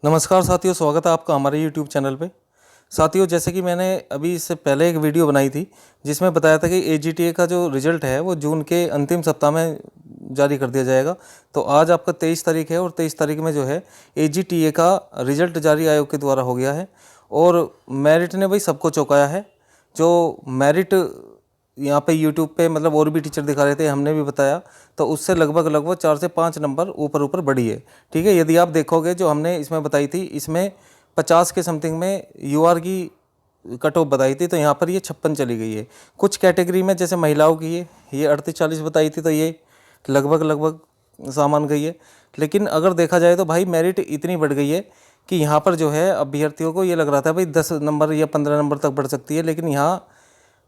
नमस्कार साथियों, स्वागत है आपका हमारे YouTube चैनल पे। साथियों, जैसे कि मैंने अभी इससे पहले एक वीडियो बनाई थी जिसमें बताया था कि AGTA का जो रिज़ल्ट है वो जून के अंतिम सप्ताह में जारी कर दिया जाएगा। तो आज आपका 23 तारीख है और 23 तारीख में जो है AGTA का रिज़ल्ट जारी आयोग के द्वारा हो गया है और मेरिट ने भाई सबको चौंकाया है। जो मेरिट यहाँ पे यूट्यूब पे मतलब और भी टीचर दिखा रहे थे, हमने भी बताया, तो उससे लगभग लगभग 4 से 5 नंबर ऊपर ऊपर बढ़ी है। ठीक है, यदि आप देखोगे जो हमने इसमें बताई थी, इसमें 50 के समथिंग में UR की कट ऑफ बताई थी, तो यहाँ पर ये 56 चली गई है। कुछ कैटेगरी में जैसे महिलाओं की ये 38-40 बताई थी, तो ये लगभग लगभग सामान गई है। लेकिन अगर देखा जाए तो भाई मेरिट इतनी बढ़ गई है कि यहाँ पर जो है अभ्यर्थियों को ये लग रहा था भाई 10 नंबर या 15 नंबर तक बढ़ सकती है, लेकिन यहाँ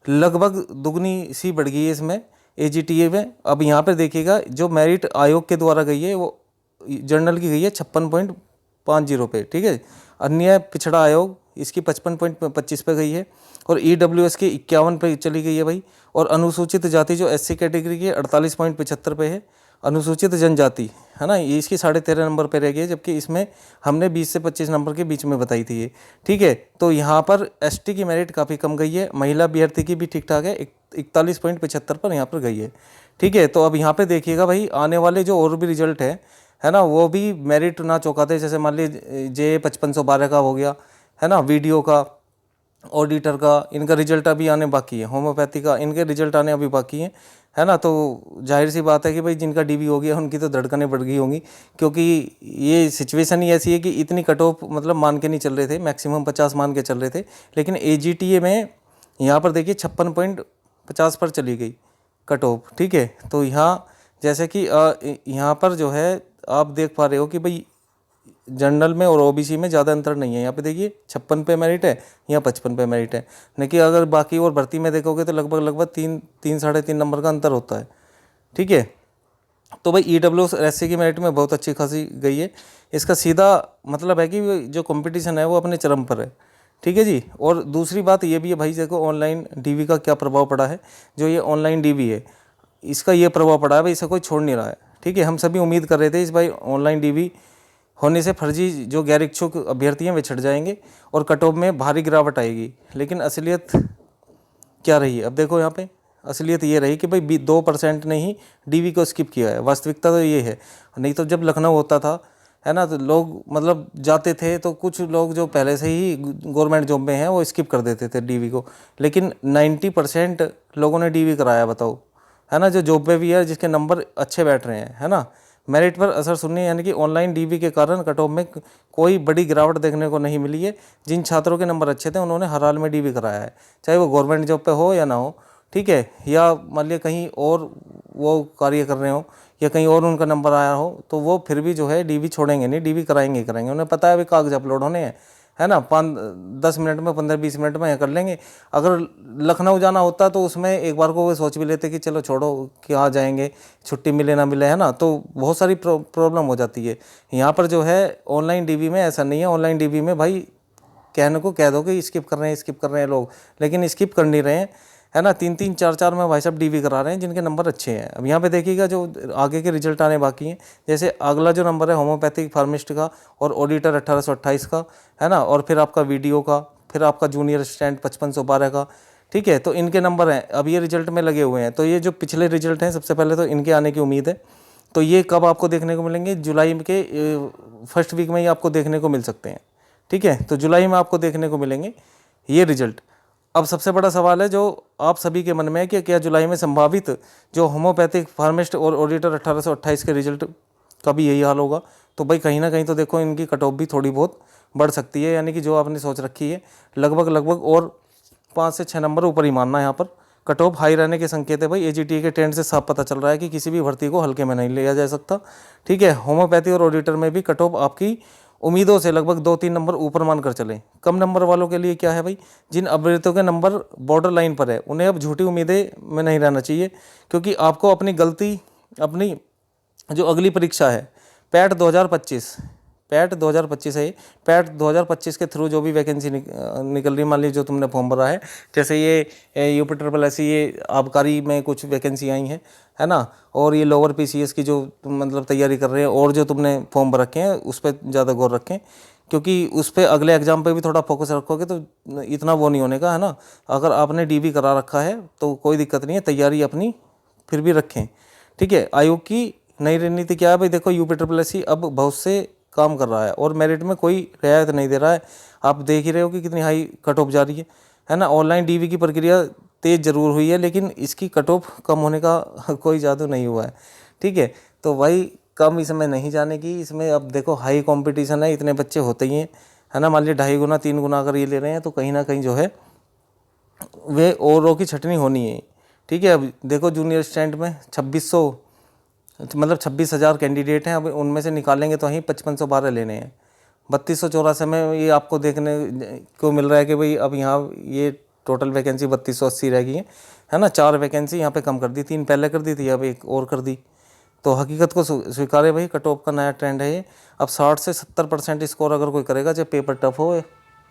लगभग दुगनी सी बढ़ गई है इसमें AGTA में। अब यहाँ पर देखिएगा जो मेरिट आयोग के द्वारा गई है वो जर्नल की गई है 56.50 पे। ठीक है, अन्य पिछड़ा आयोग इसकी 55.25 पे गई है और EWS की 51 पे चली गई है भाई। और अनुसूचित जाति जो SC कैटेगरी की 48.75 पे है। अनुसूचित जनजाति है ना, ये इसकी 13.5 नंबर पे रह गई है, जबकि इसमें हमने 20 से 25 नंबर के बीच में बताई थी ये। ठीक है, तो यहाँ पर ST की मेरिट काफ़ी कम गई है, महिला अभ्यर्थी की भी ठीक ठाक है, 41.75 पर यहाँ पर गई है। ठीक है, तो अब यहाँ पे देखिएगा भाई आने वाले जो और भी रिजल्ट है ना, वो भी मेरिट ना चौंकाते। जैसे मान लीजिए JA 5512 का हो गया है ना, वीडियो का, ऑडिटर का, इनका रिजल्ट अभी आने बाकी है, होम्योपैथी का इनके रिजल्ट आने अभी बाकी है ना। तो जाहिर सी बात है कि भाई जिनका DB हो गया उनकी तो धड़कनें बढ़ गई होंगी, क्योंकि ये सिचुएशन ही ऐसी है कि इतनी कट ऑफ मतलब मान के नहीं चल रहे थे, मैक्सिमम 50 मान के चल रहे थे, लेकिन AGTA में यहाँ पर देखिए 56.50 पर चली गई कट ऑफ। ठीक है, तो यहाँ जैसे कि यहाँ पर जो है आप देख पा रहे हो कि भाई जनरल में और OBC में ज़्यादा अंतर नहीं है। यहाँ पे देखिए 56 पे मेरिट है, यहाँ 55 पे मेरिट है। लेकिन अगर बाकी और भर्ती में देखोगे तो लगभग लगभग 3-3.5 नंबर का अंतर होता है। ठीक है, तो भाई EWS और SC की मेरिट में बहुत अच्छी खासी गई है। इसका सीधा मतलब है कि जो कंपटीशन है वो अपने चरम पर है। ठीक है जी, और दूसरी बात ये भी है भाई, देखो ऑनलाइन DB का क्या प्रभाव पड़ा है। जो ये ऑनलाइन DB है इसका ये प्रभाव पड़ा है भाई, इसे कोई छोड़ नहीं रहा है। ठीक है, हम सभी उम्मीद कर रहे थे इस भाई ऑनलाइन DB होने से फर्जी जो गैर इच्छुक अभ्यर्थी हैं वे छट जाएंगे और कट ऑफ में भारी गिरावट आएगी। लेकिन असलियत क्या रही है, अब देखो यहाँ पे असलियत ये रही कि भाई 2% ने ही DB को स्किप किया है। वास्तविकता तो ये है, नहीं तो जब लखनऊ होता था है ना, तो लोग मतलब जाते थे, तो कुछ लोग जो पहले से ही गवर्नमेंट जॉब में हैं वो स्किप कर देते थे DB को, लेकिन 90% लोगों ने DB कराया, बताओ है ना, जो जॉब पे भी है, जिसके नंबर अच्छे बैठ रहे हैं है ना। मेरिट पर असर सुनने यानी कि ऑनलाइन DB के कारण कट ऑफ में कोई बड़ी गिरावट देखने को नहीं मिली है। जिन छात्रों के नंबर अच्छे थे उन्होंने हर हाल में DB कराया है, चाहे वो गवर्नमेंट जॉब पे हो या ना हो। ठीक है, या मान लिया कहीं और वो कार्य कर रहे हो या कहीं और उनका नंबर आया हो, तो वो फिर भी जो है DB छोड़ेंगे नहीं, DB कराएंगे ही कराएंगे। उन्हें पता है भी कागज अपलोड होने हैं है ना, 5-10 मिनट में, 15-20 मिनट में कर लेंगे। अगर लखनऊ जाना होता तो उसमें एक बार को वो सोच भी लेते कि चलो छोड़ो क्या जाएंगे, छुट्टी मिले ना मिले है ना, तो बहुत सारी प्रॉब्लम हो जाती है। यहाँ पर जो है ऑनलाइन DB में ऐसा नहीं है। ऑनलाइन DB में भाई कहने को कह दो कि स्किप कर रहे हैं लोग, लेकिन स्किप कर नहीं रहे हैं है ना। 3-3, 4-4 में भाई साहब DB करा रहे हैं जिनके नंबर अच्छे हैं। अब यहाँ पे देखिएगा जो आगे के रिजल्ट आने बाकी हैं, जैसे अगला जो नंबर है होम्योपैथिक फार्मिस्ट का और ऑडिटर 1828 का है ना, और फिर आपका वीडियो का, फिर आपका जूनियर असिस्टेंट 5512 का। ठीक है, तो इनके नंबर हैं अब ये रिजल्ट में लगे हुए हैं। तो ये जो पिछले रिजल्ट हैं सबसे पहले तो इनके आने की उम्मीद है। तो ये कब आपको देखने को मिलेंगे, जुलाई के फर्स्ट वीक में ही आपको देखने को मिल सकते हैं। ठीक है, तो जुलाई में आपको देखने को मिलेंगे ये रिजल्ट। अब सबसे बड़ा सवाल है जो आप सभी के मन में है कि क्या जुलाई में संभावित जो होम्योपैथिक फार्मिस्ट और ऑडिटर 1828 के रिजल्ट का भी यही हाल होगा। तो भाई कहीं ना कहीं तो देखो इनकी कट ऑफ भी थोड़ी बहुत बढ़ सकती है, यानी कि जो आपने सोच रखी है लगभग लगभग और 5 से 6 नंबर ऊपर ही मानना है। यहाँ पर कट ऑफ हाई रहने के संकेत है भाई। AGTA के ट्रेंड से साफ पता चल रहा है कि किसी भी भर्ती को हल्के में नहीं लिया जा सकता। ठीक है, होम्योपैथी और ऑडिटर में भी कट ऑफ आपकी उम्मीदों से लगभग 2-3 नंबर ऊपर मानकर चलें। कम नंबर वालों के लिए क्या है भाई, जिन अभ्यर्थियों के नंबर बॉर्डर लाइन पर है उन्हें अब झूठी उम्मीदें में नहीं रहना चाहिए, क्योंकि आपको अपनी गलती, अपनी जो अगली परीक्षा है पैट 2025, पैट 2025 है, पैट 2025 के थ्रू जो भी वैकेंसी निकल रही, मान लीजिए जो तुमने फॉर्म भरा है, जैसे ये UP SSC ये आबकारी में कुछ वैकेंसी आई हैं है ना, और ये लोअर PCS की जो तुम मतलब तैयारी कर रहे हैं और जो तुमने फॉर्म भर रखे हैं उस पर ज़्यादा गौर रखें, क्योंकि उस पर अगले एग्जाम पे भी थोड़ा फोकस रखोगे तो इतना वो नहीं होने का, है ना। अगर आपने डीवी करा रखा है तो कोई दिक्कत नहीं है, तैयारी अपनी फिर भी रखें, ठीक है। आयोग की नई रणनीति क्या है भाई, देखो UP SSC अब बहुत से काम कर रहा है और मेरिट में कोई रियायत नहीं दे रहा है। आप देख ही रहे हो कि कितनी हाई कट ऑफ जा रही है ना। ऑनलाइन डीवी की प्रक्रिया तेज़ जरूर हुई है, लेकिन इसकी कट ऑफ कम होने का कोई जादू नहीं हुआ है, ठीक है। तो भाई कम इसमें नहीं जाने की, इसमें अब देखो हाई कंपटीशन है, इतने बच्चे होते ही हैं, है ना। मान लीजिए 2.5 गुना 3 गुना अगर ये ले रहे हैं तो कहीं ना कहीं जो है वे औरों की छटनी होनी है, ठीक है। अब देखो जूनियर स्टैंड में 2600 मतलब 26,000 कैंडिडेट हैं, अब उनमें से निकालेंगे तो वहीं 5512 लेने हैं। 3284 में ये आपको देखने को मिल रहा है कि भाई अब यहाँ ये टोटल वैकेंसी 3280 रह गई है ना। 4 वैकेंसी यहाँ पे कम कर दी, 3 पहले कर दी थी, अब एक और कर दी। तो हकीकत को स्वीकारे भाई, कट ऑफ का नया ट्रेंड है ये। अब 60 से 70% स्कोर अगर कोई करेगा, चाहे पेपर टफ हो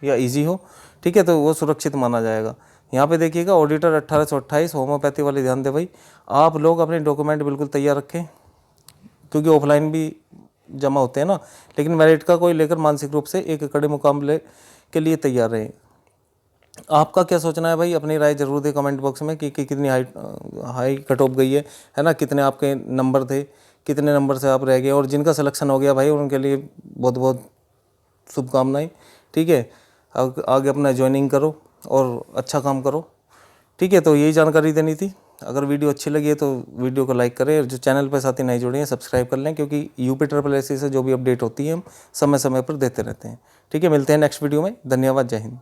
या इजी हो, ठीक है, तो वो सुरक्षित माना जाएगा। यहाँ पे देखिएगा ऑडिटर 1828, होम्योपैथी वाले ध्यान दे भाई। आप लोग अपने डॉक्यूमेंट बिल्कुल तैयार रखें, क्योंकि ऑफलाइन भी जमा होते हैं ना, लेकिन मेरिट का कोई लेकर मानसिक रूप से एक कड़े मुकाबले के लिए तैयार रहें। आपका क्या सोचना है भाई, अपनी राय जरूर दें कमेंट बॉक्स में कि कितनी हाई कट ऑफ गई है ना। कितने आपके नंबर थे, कितने नंबर से आप रह गए, और जिनका सिलेक्शन हो गया भाई उनके लिए बहुत बहुत शुभकामनाएं, ठीक है। आगे अपना ज्वाइनिंग करो और अच्छा काम करो, ठीक है। तो यही जानकारी देनी थी। अगर वीडियो अच्छी लगी है तो वीडियो को लाइक करें, और जो चैनल पर साथी नहीं जुड़े हैं सब्सक्राइब कर लें, क्योंकि UP SSC से जो भी अपडेट होती है हम समय समय पर देते रहते हैं, ठीक है। मिलते हैं नेक्स्ट वीडियो में। धन्यवाद, जय हिंद।